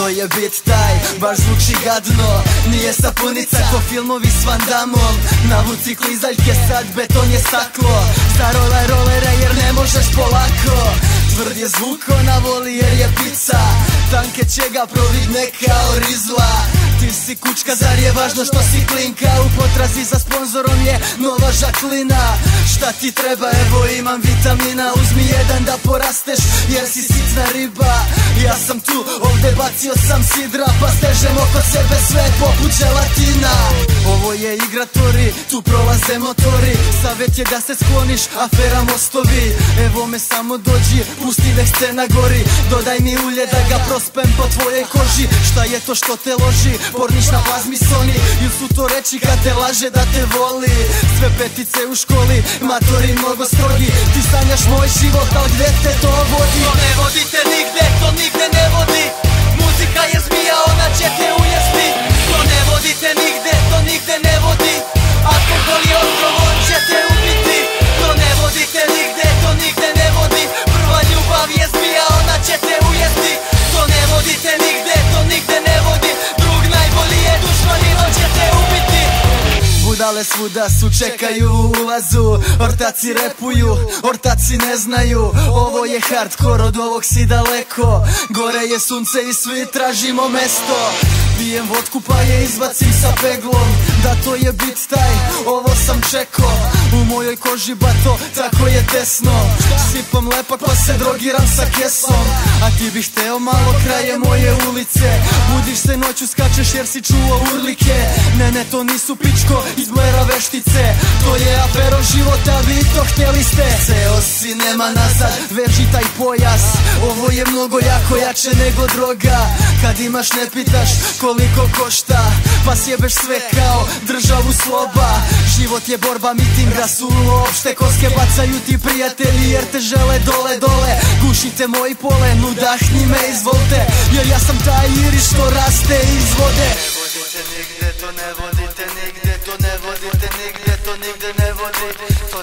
to je bit taj, baš zvuči gadno. Nije sapunica ko filmovi s Van Dammom. Navuci klizaljke, sad beton je staklo. Zarolaj rolere jer ne možeš polako. Tvrd je zvuk ona voli jer je pizza. Tanke će ga providne kao rizla. Ti si kučka, zar je važno što si klinka? U potrazi za sponzorom je nova Žaklina. Šta ti treba, evo imam vitamina. Uzmi jedan da porasteš jer si sitna riba. Ja sam tu, ovdje bacio sam sidra, pa stežem oko sebe sve poput želatina. Ovo je igratori, tu prolaze motori. Savjet je da se skloniš, afera mostovi. Evo me samo dođi, pusti nek scena gori. Dodaj mi ulje da ga prospem po tvojej koži. Šta je to što te loži, porniš na plazmi Sony. Ili su to reči kad te laže da te voli. Sve petice u školi, matori mnogo strogi. Ti sanjaš moj život, al gde te to vodi? To ne vodite nigde, to nigde ne vodi. Muzika je zmija, ona će te ujesti. To ne vodite nigde, to nigde ne vodi. Alkohol je otrov, on će te ubiti. To ne vodite nigde, to nigde ne vodi. Prva ljubav je zmija, ona će te ujesti. To ne vodite nigde, to nigde ne vodi. Drug najbolji je dušman i on će te ubiti. Budale svuda su, čekaju u ulazu. Ortaci repuju, ortaci ne znaju. Ovo je hardcore, od ovog si daleko. Gore je sunce i svi tražimo mesto. Pijem vodku pa je izbacim sa peglom. Da to je bit taj, ovo sam čeko. U mojoj koži bato, tako je tesno. Sipam lepak pa se drogiram sa kesom. A ti bih hteo malo kraje moje ulice. Budiš se noću, skačeš jer si čuo urlike. Ne, to nisu pičko iz Blera veštice. To je afero života, vi to htjeli ste. Ceo si, nema nazad, veži taj pojas. Ovo je mnogo jako jače nego droga. Kad imaš ne pitaš koliko košta, pa sjebeš sve kao državu sloba. Život je borba, miting rasulo. Opšte koske bacaju ti prijatelji jer te žele dole dole. Gušite moji polen, udahni me, izvolite. Jer ja sam taj iris što raste iz vode. Ne vodite nigde, to ne vodite nigde, to ne vodite nigde, to nigde ne vodi. To